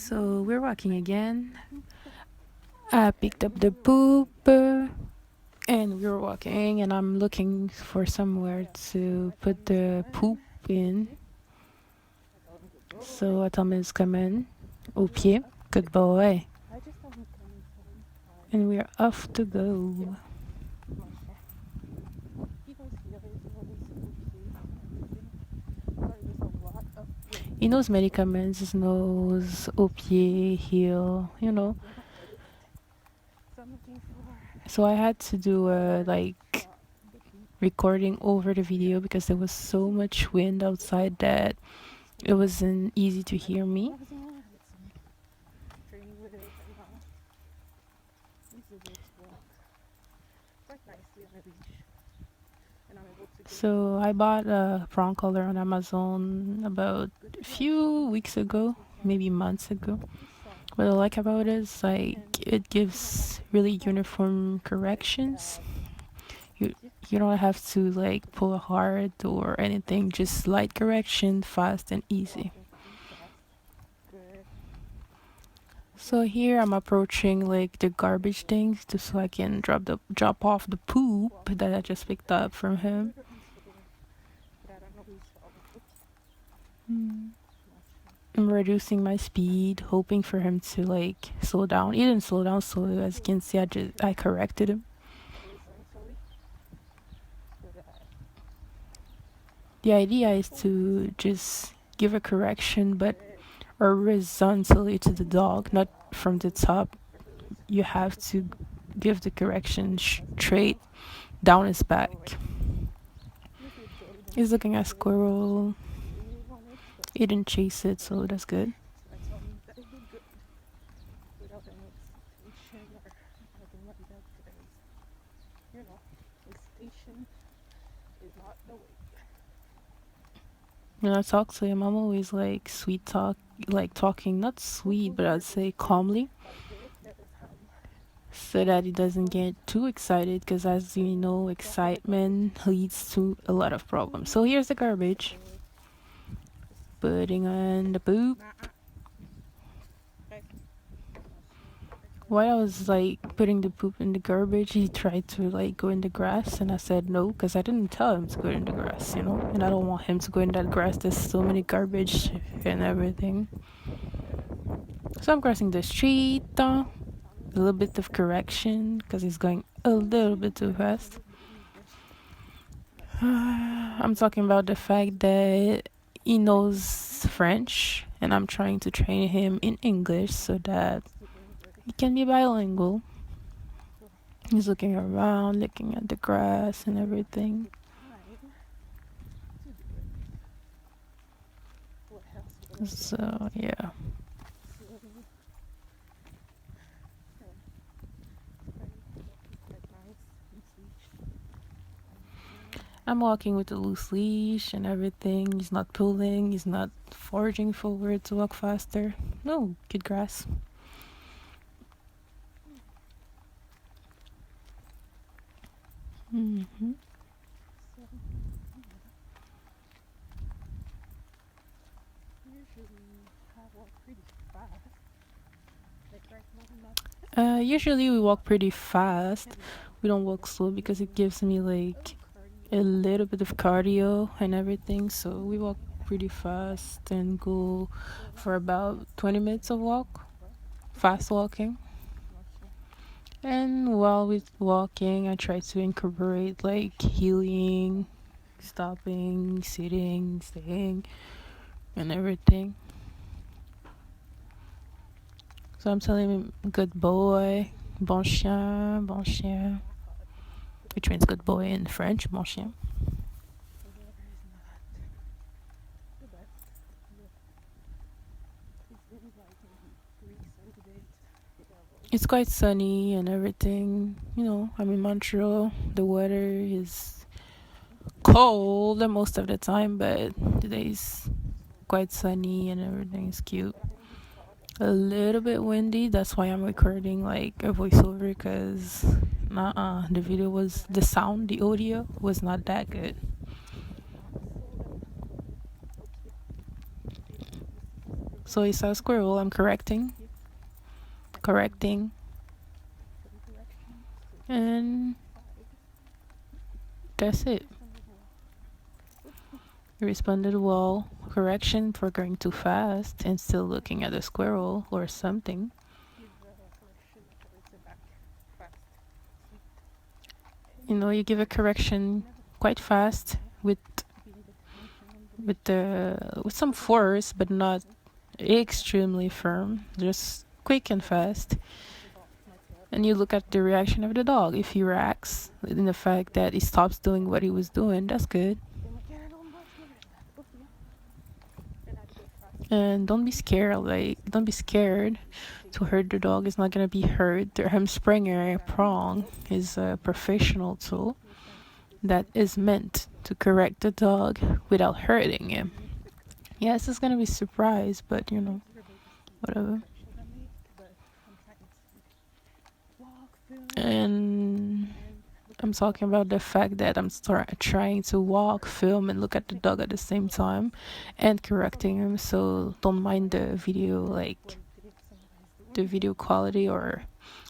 So we're walking again. I picked up the poop and we're walking, and I'm looking for somewhere to put the poop in. So Atom is coming. Au pied. Good boy. And we're off to go. He knows many commands. He knows au pied, heel, So I had to do a recording over the video because there was so much wind outside that it wasn't easy to hear me. So I bought a prawn color on Amazon about a few weeks ago, maybe months ago. What I like about it is it gives really uniform corrections. You don't have to pull hard or anything, just light correction, fast and easy. So here I'm approaching the garbage things just so I can drop off the poop that I just picked up from him. I'm reducing my speed, hoping for him to slow down. He didn't slow down, so as you can see, I corrected him. The idea is to just give a correction, but horizontally to the dog, not from the top. You have to give the correction straight down his back. He's looking at squirrel. He didn't chase it, so that's good. When I talk to him, I'm always sweet talk, talking, not sweet, but I'd say calmly, so that he doesn't get too excited, because as you know, excitement leads to a lot of problems. So here's the garbage. Putting on the poop. While I was putting the poop in the garbage, he tried to go in the grass, and I said no, because I didn't tell him to go in the grass, and I don't want him to go in that grass. There's so many garbage and everything. So I'm crossing the street, a little bit of correction because he's going a little bit too fast. I'm talking about the fact that he knows French, and I'm trying to train him in English so that he can be bilingual. He's looking around, looking at the grass and everything. So, yeah. I'm walking with a loose leash and everything. He's not pulling, he's not forging forward to walk faster. No, good grass. Usually we walk pretty fast. We don't walk slow because it gives me a little bit of cardio and everything. So we walk pretty fast and go for about 20 minutes of walk. Fast walking. And while we're walking, I try to incorporate healing, stopping, sitting, staying, and everything. So I'm telling him, good boy, bon chien, which means good boy in French, bon chien. It's quite sunny and everything. I'm in Montreal. The weather is cold most of the time, but today's quite sunny and everything is cute. A little bit windy, that's why I'm recording a voiceover, because the audio was not that good. So he saw a squirrel. I'm correcting, and that's it. He responded, well, correction for going too fast and still looking at the squirrel or something. You know, you give a correction quite fast with some force, but not extremely firm, just quick and fast. And you look at the reaction of the dog. If he reacts in the fact that he stops doing what he was doing, that's good. And don't be scared. Don't be scared to hurt the dog. It's not gonna be hurt. The Springer prong is a professional tool that is meant to correct the dog without hurting him. Yes, it's gonna be surprised, but you know, whatever. And I'm talking about the fact that I'm trying to walk, film, and look at the dog at the same time and correcting him. So don't mind the video, like the video quality or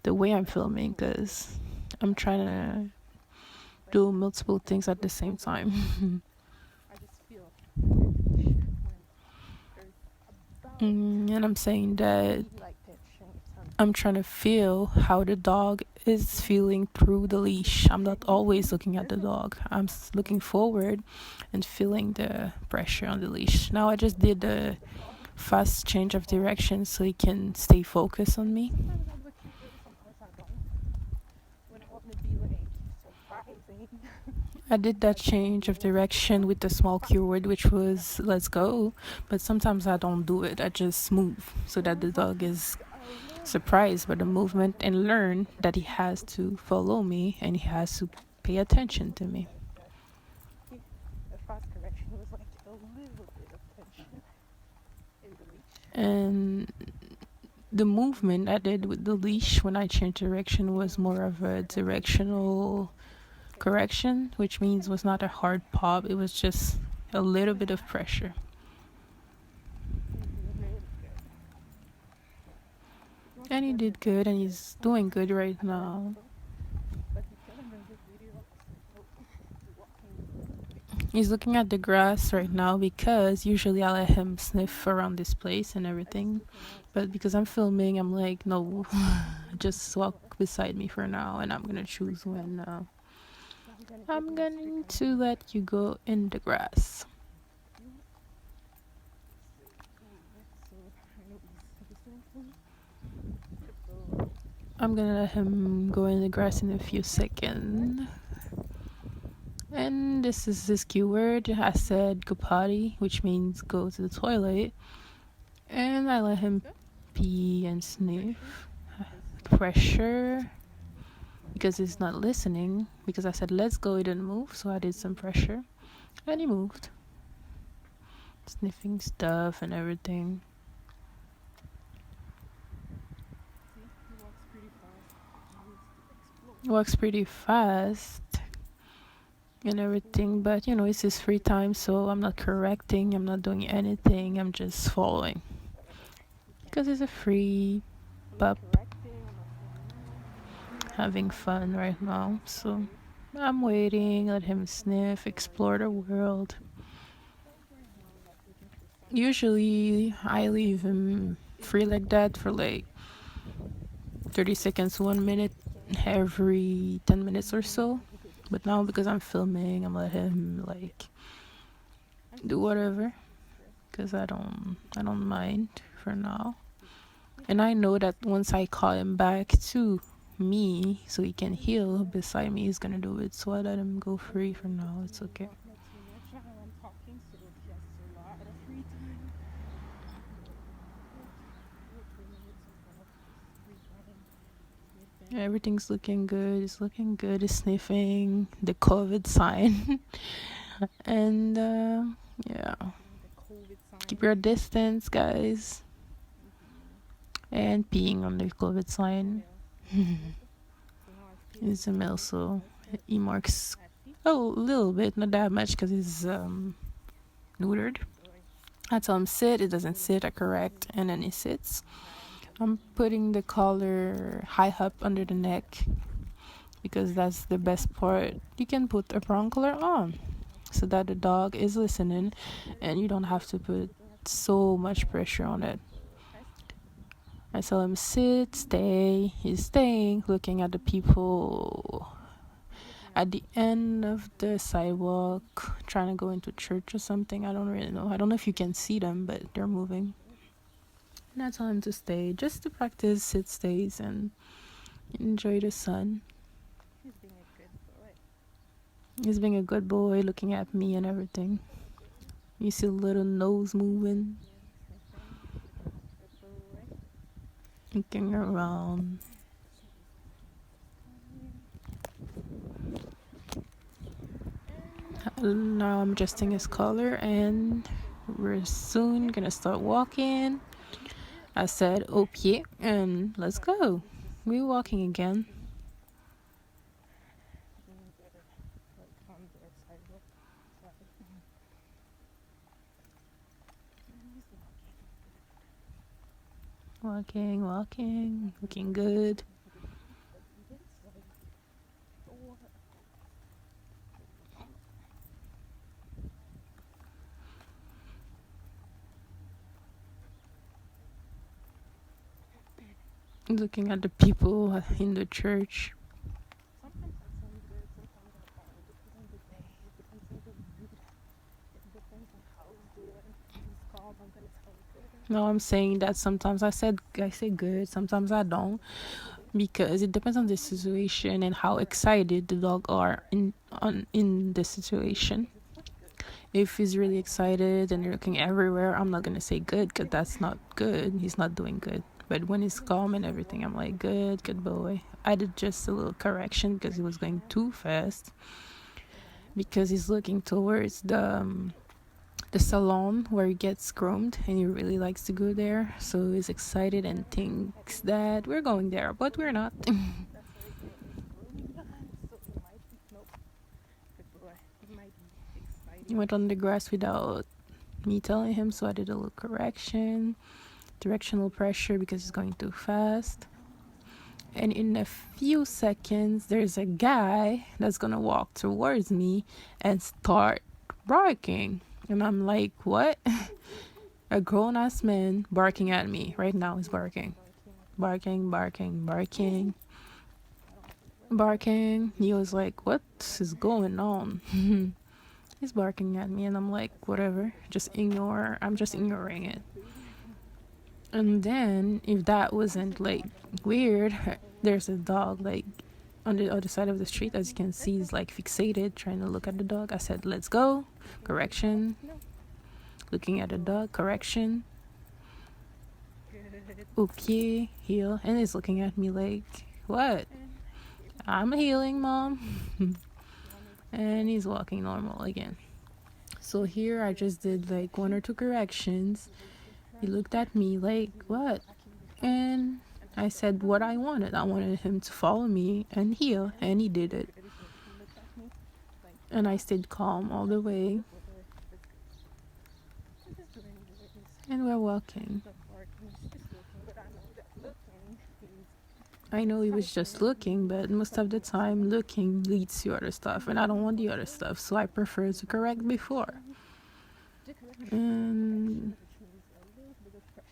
the way I'm filming, because I'm trying to do multiple things at the same time. And I'm saying that I'm trying to feel how the dog is feeling through the leash. I'm not always looking at the dog. I'm looking forward and feeling the pressure on the leash. Now I just did a fast change of direction so he can stay focused on me. I did that change of direction with the small keyword, which was let's go, but sometimes I don't do it. I just move so that the dog is surprised by the movement and learn that he has to follow me and he has to pay attention to me. And the movement I did with the leash when I changed direction was more of a directional correction, which means was not a hard pop. It was just a little bit of pressure. And he did good, and he's doing good right now. He's looking at the grass right now because usually I let him sniff around this place and everything. But because I'm filming, I'm like, no, just walk beside me for now, and I'm gonna choose when I'm going to let you go in the grass. I'm gonna let him go in the grass in a few seconds. And this is this keyword. I said go potty, which means go to the toilet. And I let him pee and sniff. Pressure. Because he's not listening. Because I said let's go, he didn't move. So I did some pressure. And he moved. Sniffing stuff and everything. He walks pretty fast. And everything, but you know, it's his free time, so I'm not correcting, I'm not doing anything, I'm just following because it's a free pup having fun right now. So I'm waiting, let him sniff, explore the world. Usually I leave him free like that for like 30 seconds, 1 minute every 10 minutes or so. But now because I'm filming, I'm letting him like do whatever, because I don't mind for now. And I know that once I call him back to me so he can heal beside me, he's gonna do it. So I let him go free for now. It's okay. Everything's looking good. It's looking good. It's sniffing the COVID sign. And yeah, keep your distance, guys. And peeing on the COVID sign. It's a male, so he marks a little bit, not that much, because he's neutered. I tell him sit, it doesn't sit, I correct, and then he sits. I'm putting the collar high up under the neck because that's the best part. You can put a prong collar on so that the dog is listening and you don't have to put so much pressure on it. I tell him sit, stay. He's staying, looking at the people at the end of the sidewalk, trying to go into church or something. I don't really know. I don't know if you can see them, but they're moving. And I tell him to stay, just to practice sit stays and enjoy the sun. He's being a good boy, looking at me and everything. You see a little nose moving, looking around. Now I'm adjusting his collar and we're soon gonna start walking. I said, au pied, and let's go. We're walking again. Walking, looking good. Looking at the people in the church. No, I'm saying that sometimes I say good, sometimes I don't, because it depends on the situation and how excited the dog are in the situation. If he's really excited and you're looking everywhere, I'm not gonna say good because that's not good. He's not doing good. But when he's calm and everything, I'm like, good boy. I did just a little correction because he was going too fast. Because he's looking towards the salon where he gets groomed and he really likes to go there. So he's excited and thinks that we're going there, but we're not. He went on the grass without me telling him, so I did a little correction. Directional pressure because he's going too fast. And in a few seconds, there's a guy that's gonna walk towards me and start barking. And I'm like, what? A grown-ass man barking at me. Right now he's barking. Barking. Neo's like, what is going on? He's barking at me and I'm like, whatever. I'm just ignoring it. And then, if that wasn't like weird, there's a dog like on the other side of the street. As you can see, he's like fixated, trying to look at the dog. I said, let's go. Correction. Looking at the dog. Correction. Okay, heel. And he's looking at me like, what? I'm healing, mom. And he's walking normal again. So here I just did like 1 or 2 corrections. He looked at me like, what? And I said what I wanted. I wanted him to follow me and heal, and he did it. And I stayed calm all the way. And we're walking. I know he was just looking, but most of the time looking leads to other stuff, and I don't want the other stuff, so I prefer to correct before. And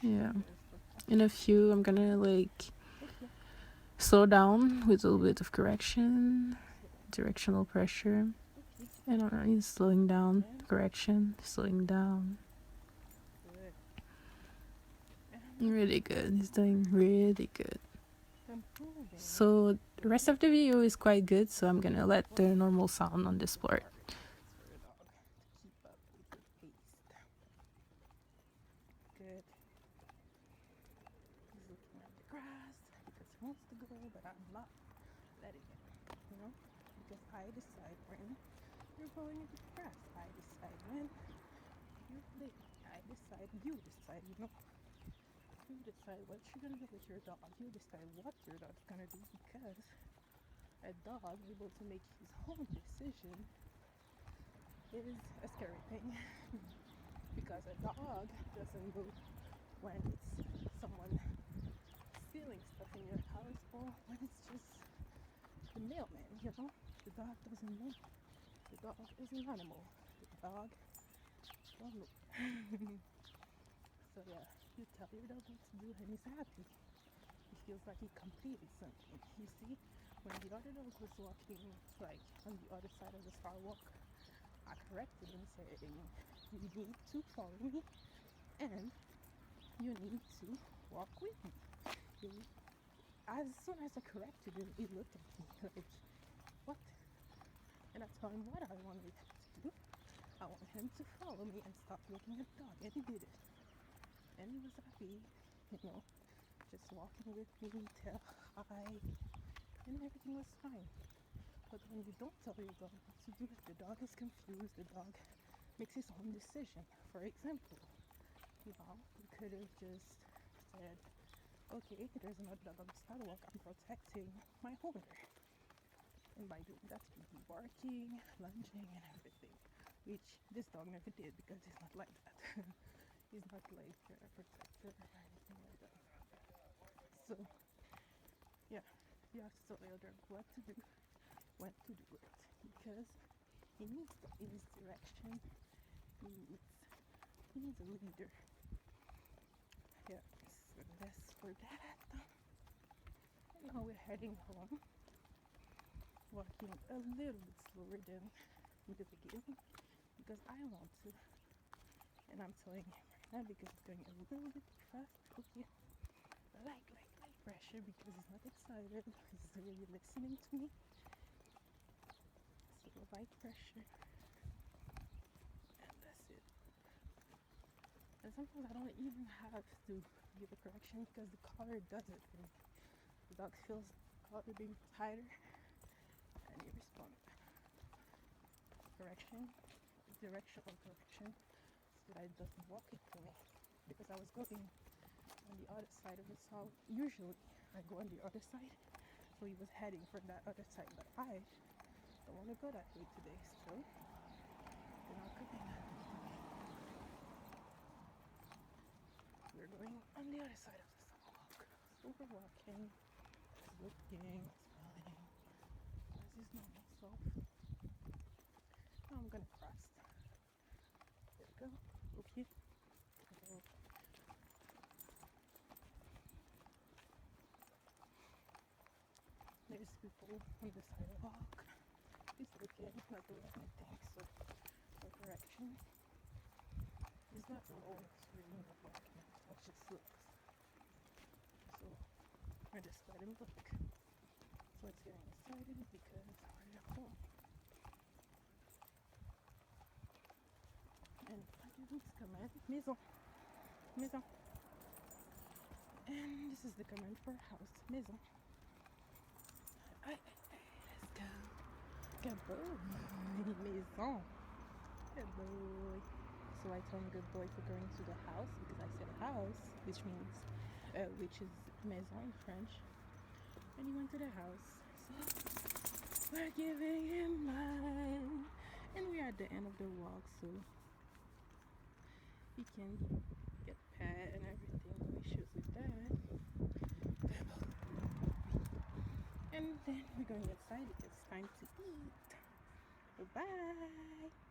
yeah, in a few I'm gonna like slow down with a little bit of correction, directional pressure, and he's slowing down, correction, slowing down. Really good. He's doing really good. So the rest of the video is quite good, so I'm gonna let the normal sound on this part. Good. He's looking at the grass because he wants to go, but I'm not letting him, because I decide when you're going into the grass. I decide when you're playing. You decide, You decide what you're gonna do with your dog. You decide what your dog's gonna do, because a dog able to make his own decision is a scary thing. because a dog doesn't know when it's someone stealing stuff in your house or when it's just the mailman, you know? The dog doesn't know. The dog is an animal. The dog don't know. So yeah, you tell your dog what to do and he's happy. He feels like he completed something. You see, when the other dog was walking like on the other side of the sidewalk, I corrected him saying, you need to follow me and you need to walk with me. You, as soon as I corrected him, he looked at me like, what? And I told him what I wanted to do. I want him to follow me and stop looking at the dog. And he did it. And he was happy, you know, just walking with me till I, and everything was fine. But when you don't tell your dog what to do, the dog is confused, the dog makes his own decision. For example, you know, you could have just said, okay, there's another dog on the sidewalk, I'm protecting my owner. And by doing that, he'd be barking, lunging, and everything, which this dog never did because he's not like that. He's not like a protector or anything like that. So, yeah, you have to tell your dog what to do, when to do it, because he needs direction. He needs a leader. Yeah, so that's for that. And now we're heading home, walking a little bit slower than in the beginning because I want to. And I'm telling him right now because it's going a little bit too fast. Okay, light pressure because he's not excited. He's really listening to me. So light pressure, and that's it. And sometimes I don't even have to give a correction because the collar does it for me. The dog feels the collar being tighter and he responds. Correction, directional correction, so that it doesn't walk into me. Because I was going on the other side of the south. Usually I go on the other side. So he was heading for that other side, but I don't want to go that way today, so we're not going. We're going on the other side of the sidewalk. So we're walking, looking, smelling, as is normal self. Now I'm gonna cross. There we go. Okay. So, there's people on the sidewalk. He's looking, not doing anything, so for correction. He's not always reading the book, it just looks. So I just let him look. So it's getting excited because we're at home. And I give this command, maison, maison. And this is the command for house, maison. Let's go. Good boy. Maison. Good boy. So I told him good boy for going to the house because I said house, which means, which is maison in French. And he went to the house. So we're giving him mine. And we're at the end of the walk, so he can get pet and everything. No issues with that. And then we're going inside. It's time to eat. Bye-bye.